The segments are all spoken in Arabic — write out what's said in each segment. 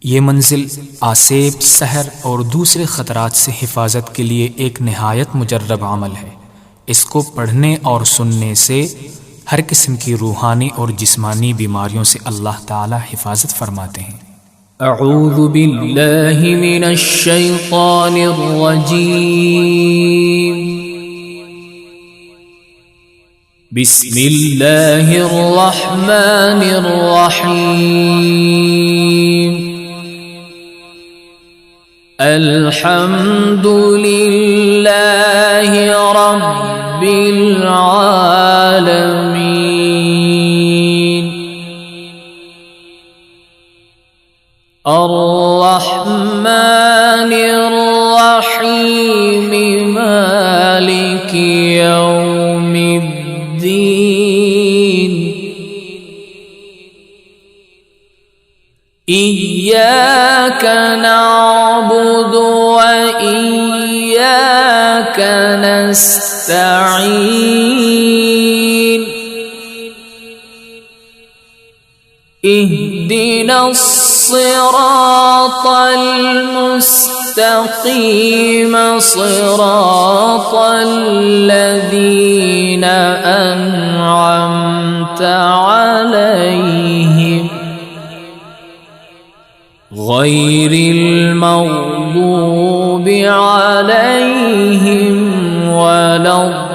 ये मंजिल आसेब, सहर और दूसरे ख़तरात से हिफाजत के लिए एक नहायत मुजर्रब अमल है। इसको पढ़ने और सुनने से हर किस्म की रूहानी और जिस्मानी बीमारियों से अल्लाह ताला हिफाजत फरमाते हैं। अऊज़ु बिल्लाहि मिनश शैतानिर रजीम। बिस्मिल्लाहिर रहमानिर रहीम। अल्हम्दुलिल्लाहि रब्बिल आलमीन। अर्रहमानिर रहीम। मालिकि यौमिद्दीन। इय्याक नअबुदु व इय्याक नस्तईन। इहदिनस सिरातल मुस्तकीम। सिरातल लज़ीना अनअमत अलैहिम गैरिल मग़दूबि अलैहिम वलद्दाल्लीन।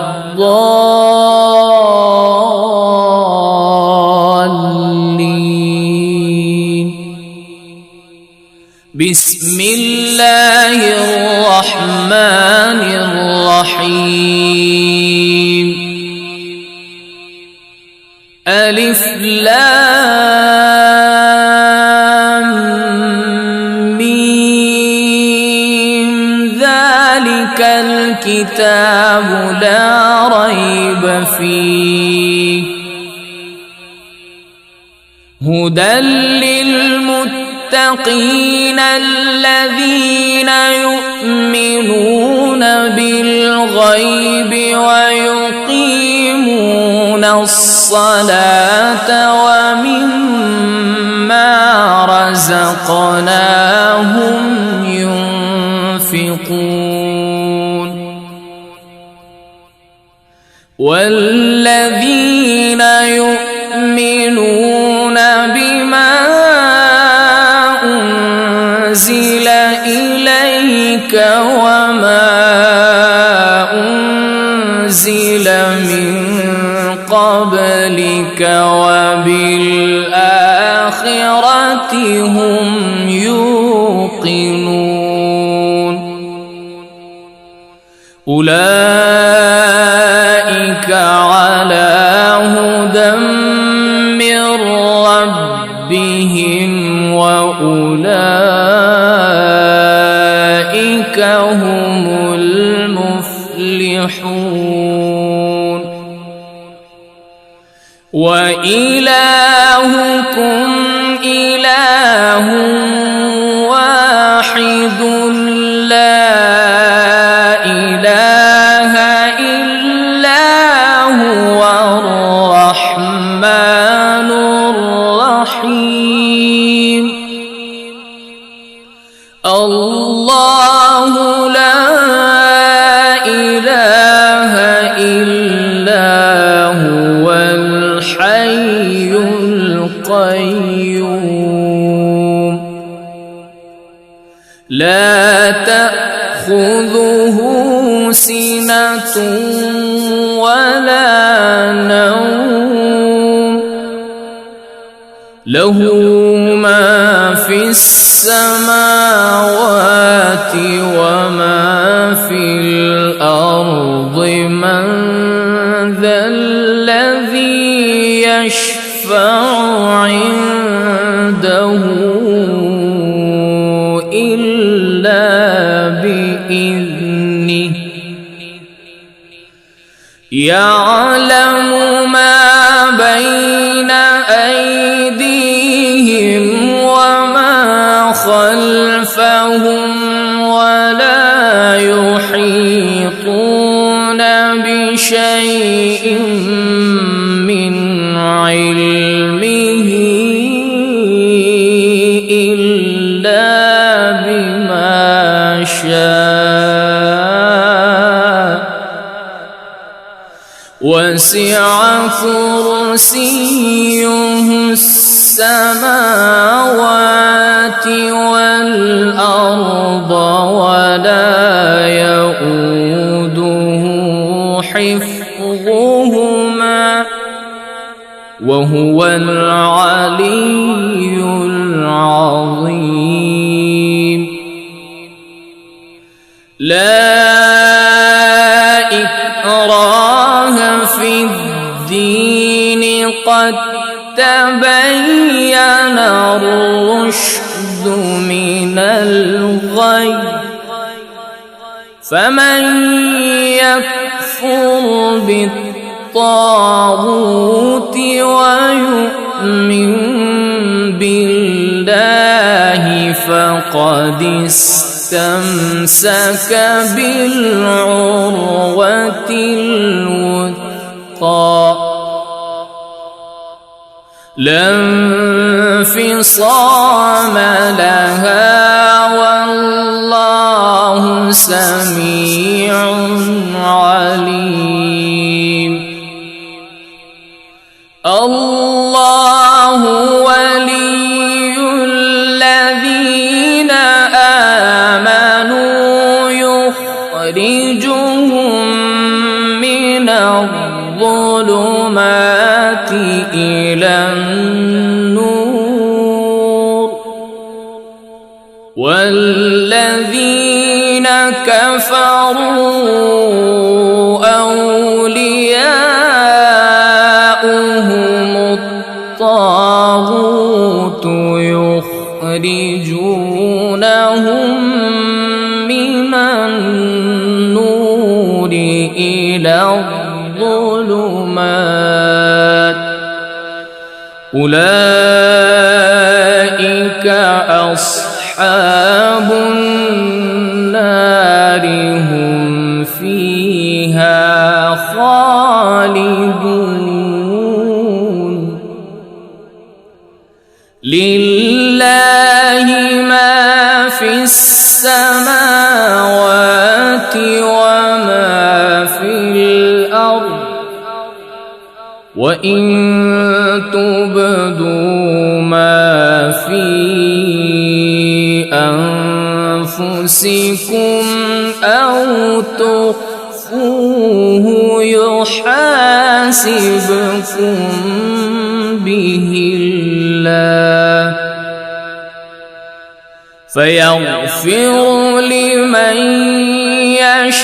बिस्मिल्लाहिर रहमानिर रहीम। अलिफ लाम मीम। ज़ालिकल किताबु ला रैब फ़ीह हुदल लिल्मुत्तक़ीन الذين يؤمنون بالغيب ويقيمون الصلاة ومما رزقناهم ينفقون والذين يؤمنون بما أنزل إليك وما أنزل من قبلك وبالآخرة هم يوقنون أولئك على هدى من ربهم وأولئك هم المفلحون وإلهكم إله واحد لا إله إلا هو الرحمن الرحيم. الله لا إله إلا هو الحي القيوم لا تأخذه سنة ولا نوم له ما في السماوات وما في الأرض من ذا الذي يشفع عنده إلا بإذنه يعلم ما بين أيديهم وما خلفهم ولا يحيطون بشيء من علمه إلا إلا بما شاء وسع كرسيه السماوات والأرض ولا يؤوده حفظهما وهو العلي العظيم. لا إكراه في الدين قد تبين الرشد من الغي فمن يكفر بالطاغوت ويؤمن بالله فقد استمسك بالعروة الوثقى لا انفصام لها والله سميع عليم. الله ولي الذين آمنوا يخرجهم من الظلمات إلى النور والذين كفروا أولياؤهم الطاغوت يخرجونهم من النور إلى الظلمات أولئك أصحاب النار هم فيها خالدون. لله ما في السماوات وما في الأرض وإن تبدوا ما في أنفسكم أو تخفوه يحاسبكم به الله فيغفر لمن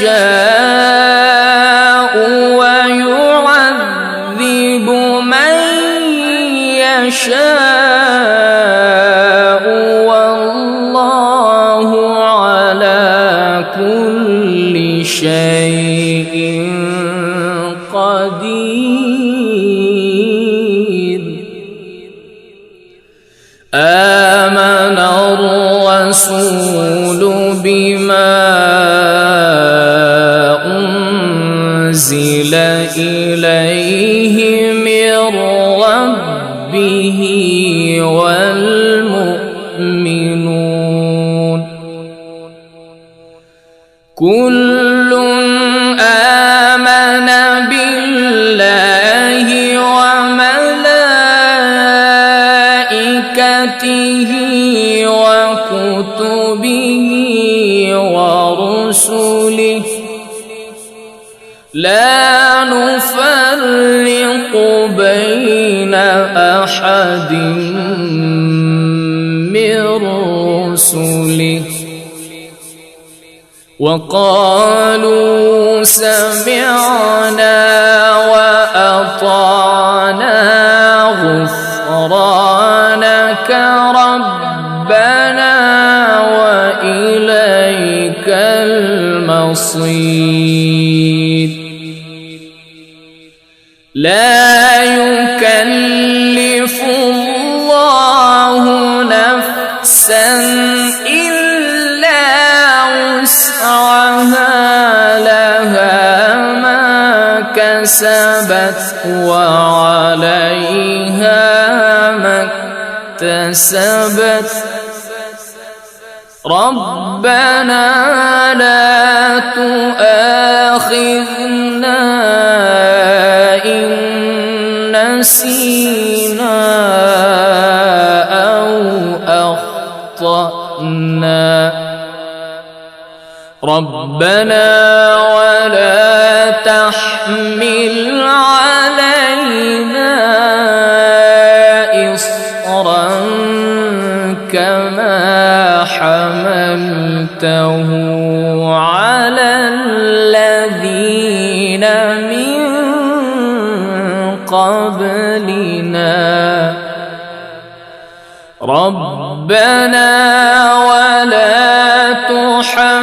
يشاء ويعذب من يشاء والله على كل شيء قدير. آمن الرسول بما أنزل إليه من ربه والمؤمنون كل آمن بالله وملائكته وكتبه ورسله لا نفرق بين أحد من رسله وقالوا سمعنا وأطعنا غفرانك ربنا وإليك المصير. لا يكلف الله نفسا إلا وسعها لها ما كسبت وعليها ما اكتسبت ربنا لا تؤاخذنا إن نسينا أو أخطأنا ربنا ولا تحمل علينا إصرا كما حملته على الذين من قبلنا ربنا ولا تحملنا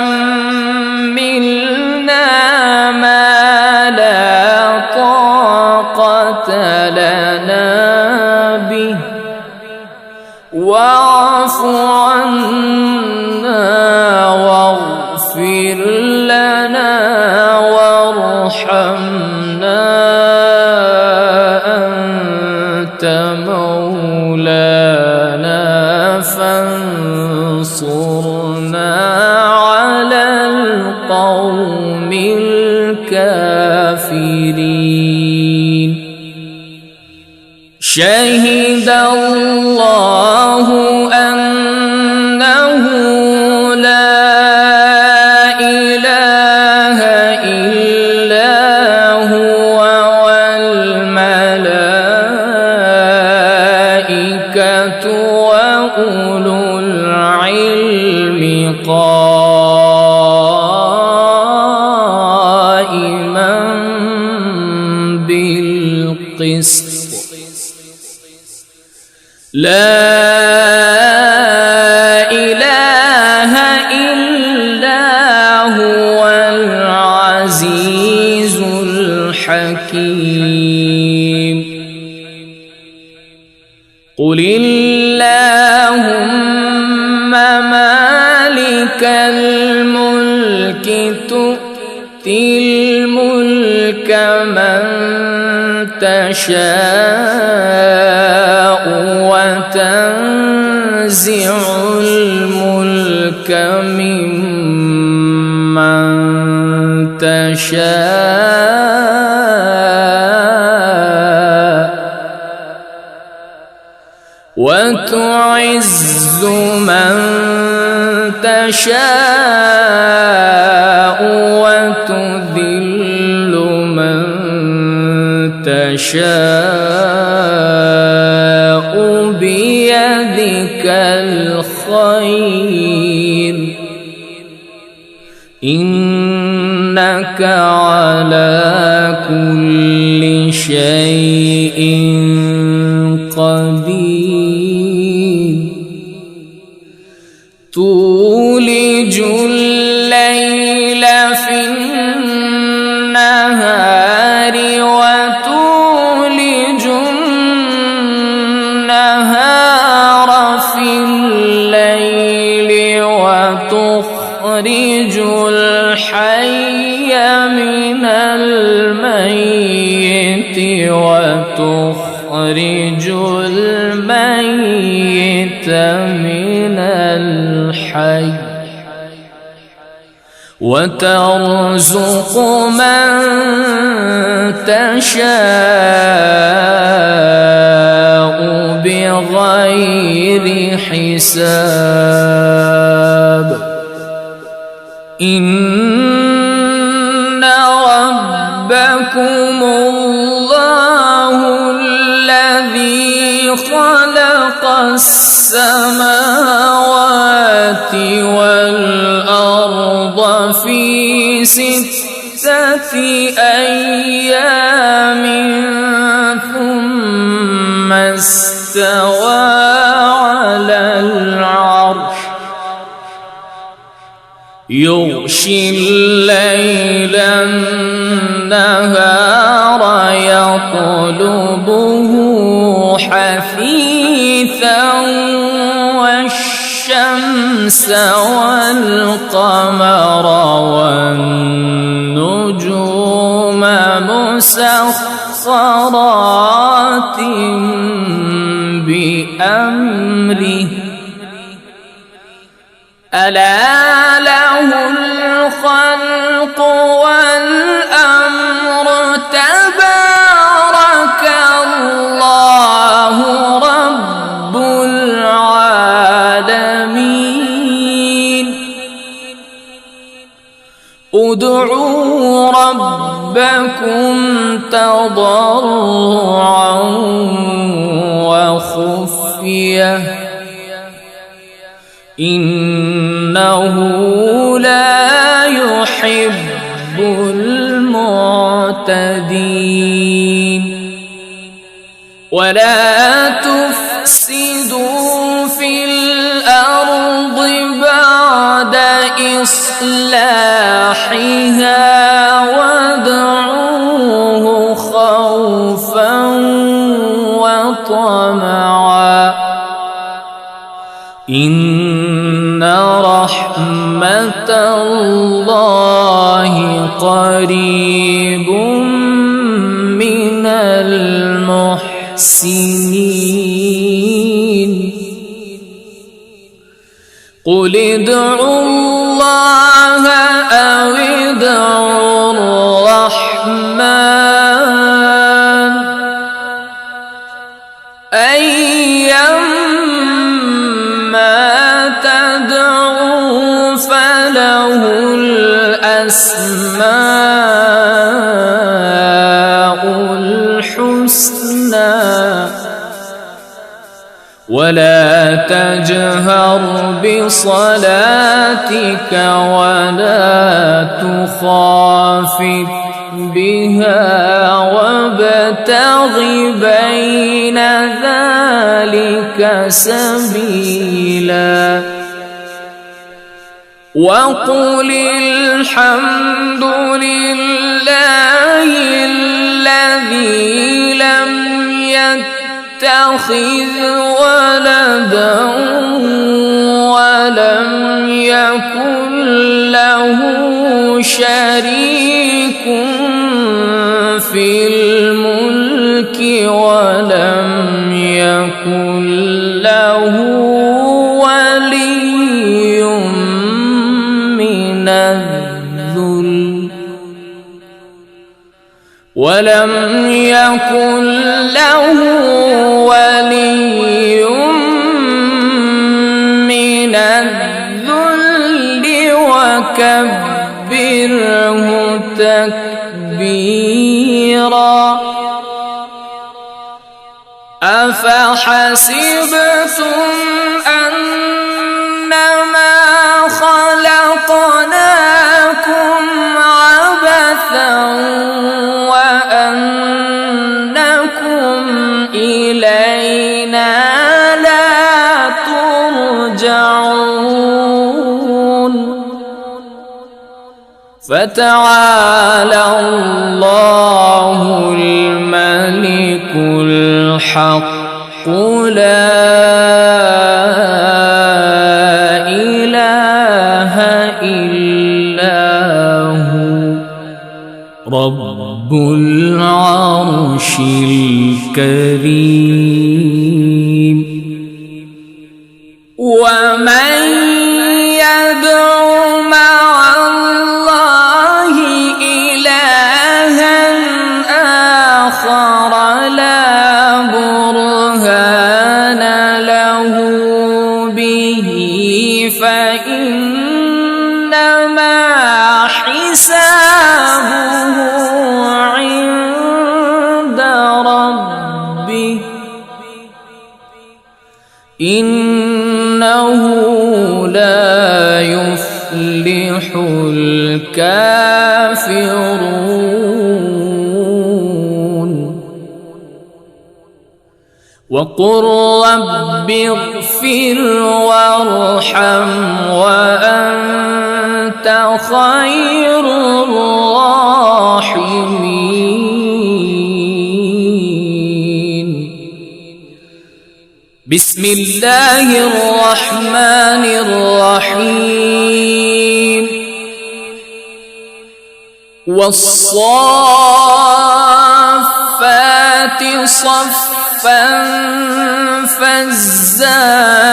ما لا طاقة لنا به واعف عنا واغفر لنا وارحمنا أنت مولانا فانصرنا على القوم الكافرين شهد الله أنه لا إله إلا هو والملائكة وأولو العلم قائما بالقسط لا إله إلا هو العزيز الحكيم قل اللهم مالك الملك تؤتي الملك من تشاء وتنزع الملك ممن تشاء وتعز من تشاء وتذل من تشاء بيدك الخير إنك على كل شيء قدير تولج الليل في النهار وتولج النهار في الليل وتخرج الحي من الميت وتخرج الميت من الحي وترزق من تشاء بغير حساب إن ربكم الله الذي خلق السماوات والأرض في 6 أيام ثم استوى على العرش يغشي الليل النهار يطلبه حثيثا والشمس والقمر والنجوم مسخرات بأمره ألا له الخلق والأمر تبارك الله رب العالمين ادعوا ربكم تضرعا وخفية إنه لا يحب المعتدين ولا تفسدوا في الأرض بعد إصلاحها وادعوه خوفا وطمعا إن رحمة الله قريب من المحسنين قل ادعوا الله أو ادعوا الرحمن أيما تدعوا فله الأسماء الحسنى ولا تجهر بصلاتك ولا تخافت بها وابتغ بين ذلك سبيلا وقل الحمد لله الذي لم يتخذ ولدا ولم يكن له شريك في الملك ولم يكن له ولي من الذل ولم يكن له ولي من الذل وكبره تكبيرا أفحسبتم أنما خلقناكم عبثا وأنكم إلينا لا ترجعون فتعالى الله الملك الحق لا إله إلا هو رب العرش الكريم ومن يدع مع الله إلها آخر لا برهان له به فإنما حسابه عند ربه إنه لا يفلح الكافرون وقل رب اغفر وارحم وأنت خير الراحمين بسم الله الرحمن الرحيم والصافات صفا فالزاجرات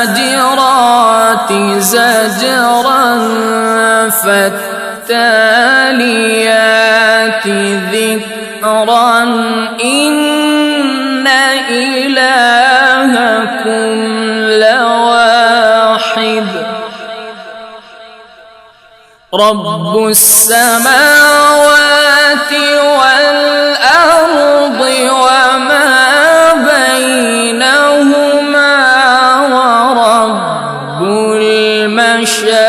زجرا فالتاليات ذكرا إن إلهكم لواحد رب السماوات والأرض وما بينهما ورب المشارق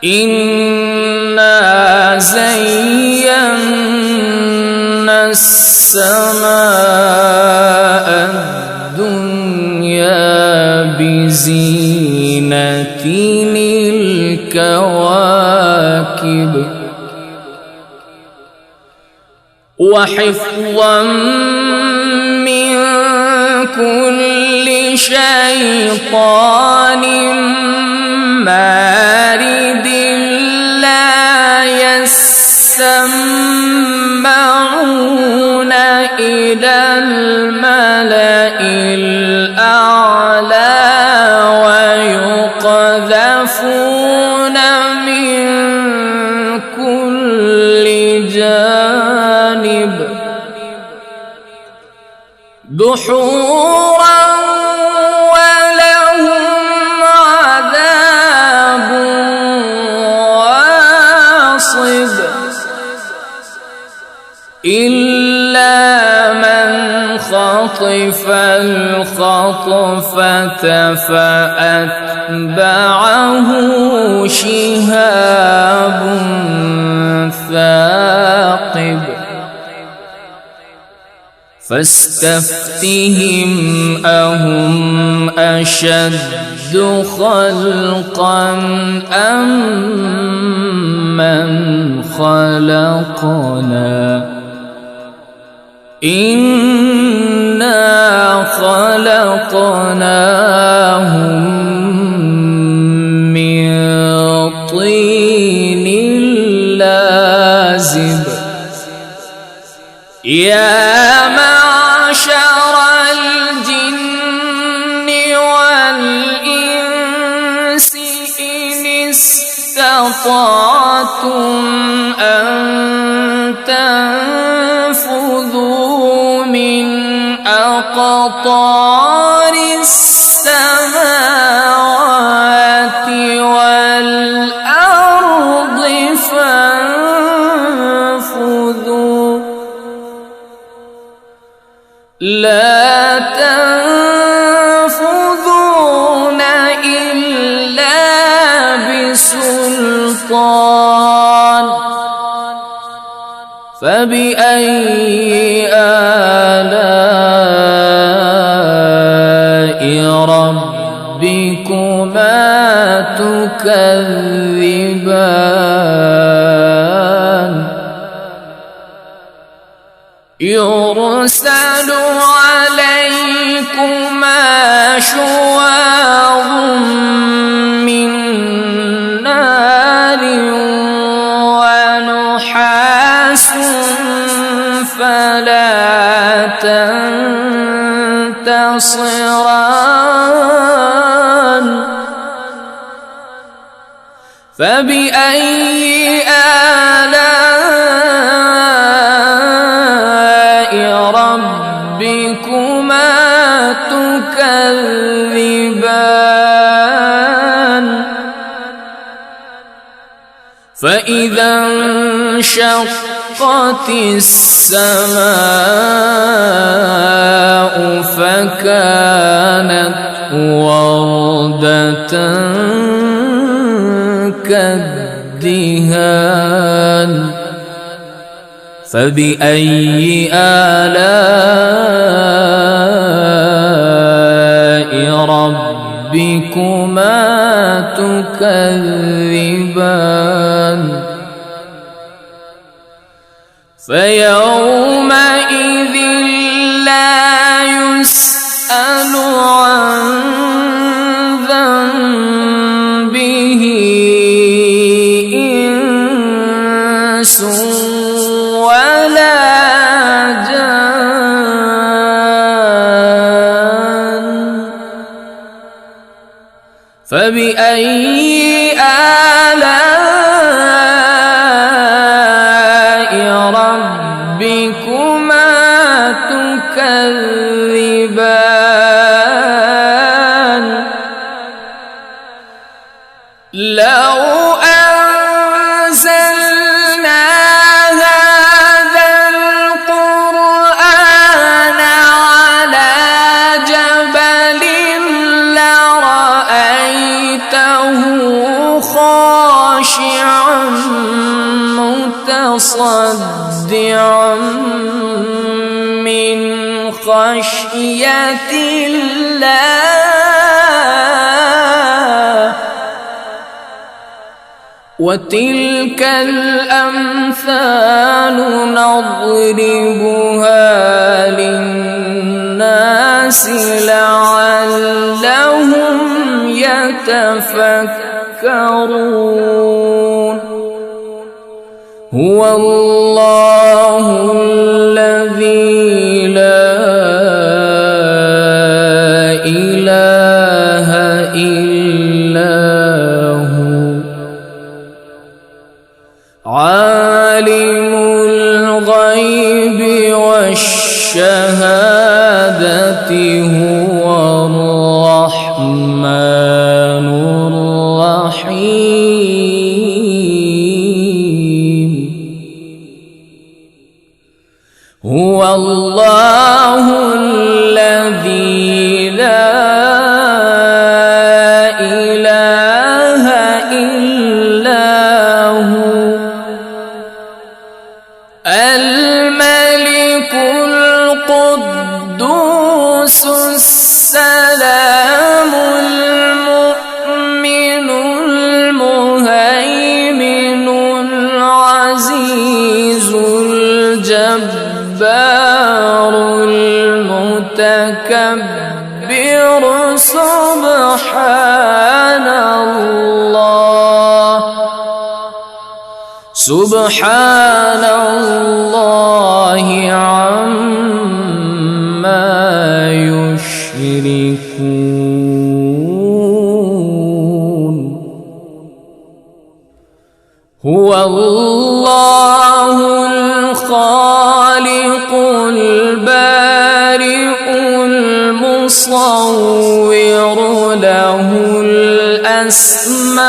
إنا زينا السماء الدنيا بزينة الكواكب وحفظا من كل شيطان مارد لا يسمعون إلى الملأ الأعلى ويقذفون من كل جانب دحورا ولهم عذاب واصب إلا من خطف الخطفة فأتبعه شهاب ثاقب فاستفتهم أهم أشد خلقا أم من خلقنا إنا خلقناهم من طين لازب يا معشر الجن والإنس إن استطعتم أن تنفذوا من أقطار السماوات والأرض فانفذوا لا تنفذون إلا بسلطان فبأي آلاء ربكما تكذبان يرسل عليكما شواظ من نار ونحاس فلا تنتصران فبأي آلاء ربكما تكذبان فإذا انشقت السماء فكانت وردة كالدهان فبأي آلاء ربكما تكذبان فيومئذ لا يسأل عن ذنبه إنس ولا جان فبأي آلاء ربكما تكذبان لو أنزلنا هذا القرآن على جبل لرأيته خاشعا متصدعا من خشية الله وتلك الأمثال نضربها للناس لعلهم يتفكرون هو الله الذي لا إله إلا هو عالم الغيب والشهادة هو الرحمن الرحيم هو الله الذي لا إله إلا هو الملك القدوس السلام المؤمن المهيمن العزيز الجبار المتكبر سبحان الله عما يشركون هو الله الخالق البارئ المصور له الأسماء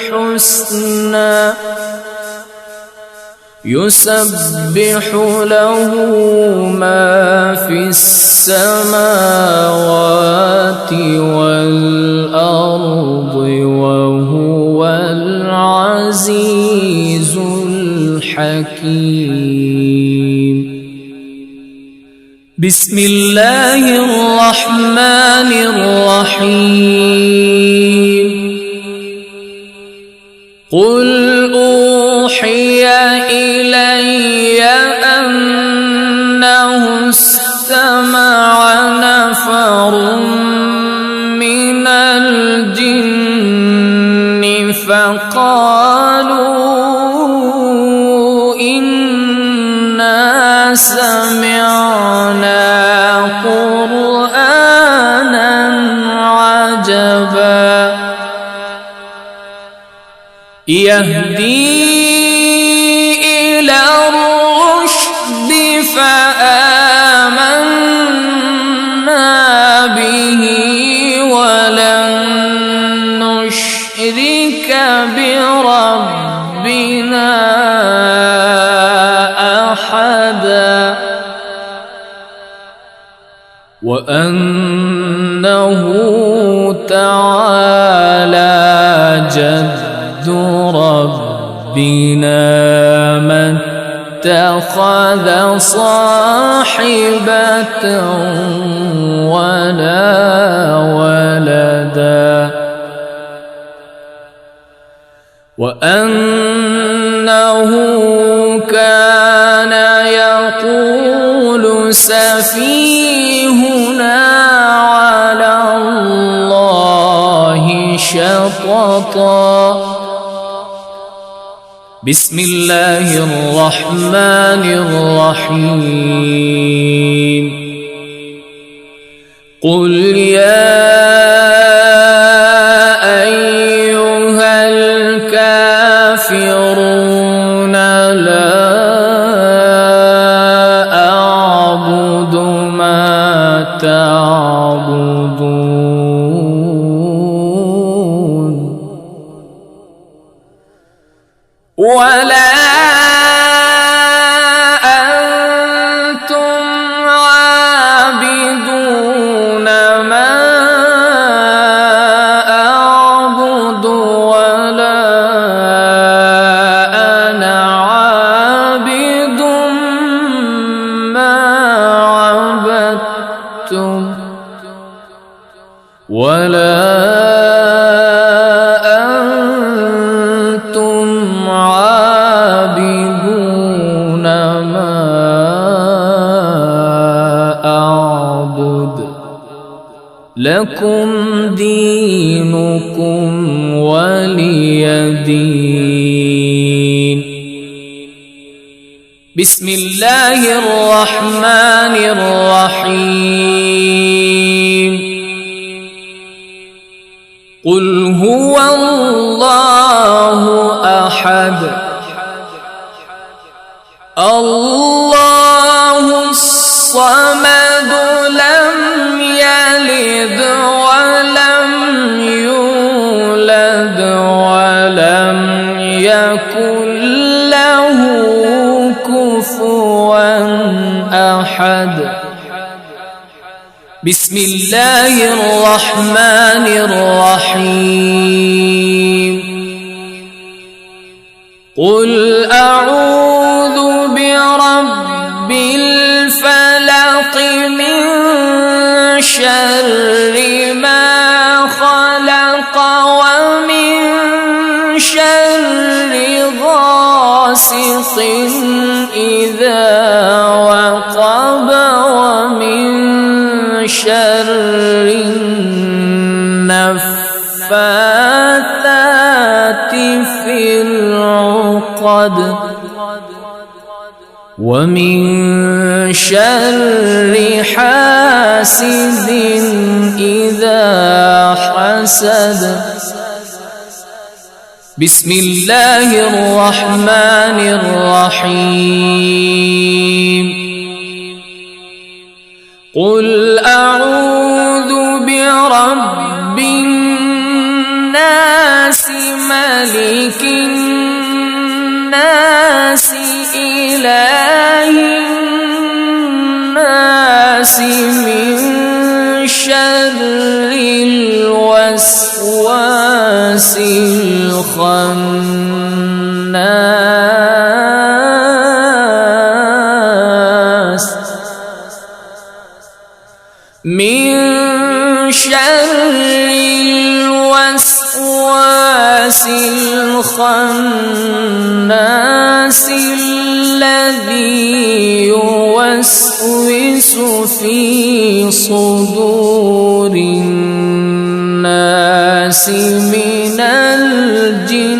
الحسنى يسبح له ما في السماوات والأرض وهو العزيز الحكيم بسم الله الرحمن الرحيم قل أوحي إلي أنه استمع نفر من الجن فقالوا إنا سمعنا قرآنا عجبا يهدي إلى الرشد فآمنا به ولن نشرك بربنا أحدا وأنه تعالى جد ربنا ما اتخذ صاحبة ولا ولدا وأنه كان يقول سفيهنا على الله شططا بسم الله الرحمن الرحيم قل يا أيها الكافرون لا أعبد ما تعبدون ولا أنتم عابدون ما أعبد ولا أنا عابد ما عبدتم ولا أنتم عابدون ما أعبد لكم دينكم ولي دين. بسم الله الرحمن الرحيم. قل هو الله أحد الله الصمد لم يلد ولم يولد ولم يكن له كفوا أحد. بسم الله الرحمن الرحيم. قل أعوذ برب الفلق من شر ما خلق ومن شر غاسق إذا وقب ومن شر النفاثات في العقد ومن شر حاسد إذا حسد. بسم الله الرحمن الرحيم. قل أعوذ برب الناس ملك الناس إله الناس من شر الوسواس الخناس من شر الوسواس الخناس الذي يوسوس في صدور الناس من الجن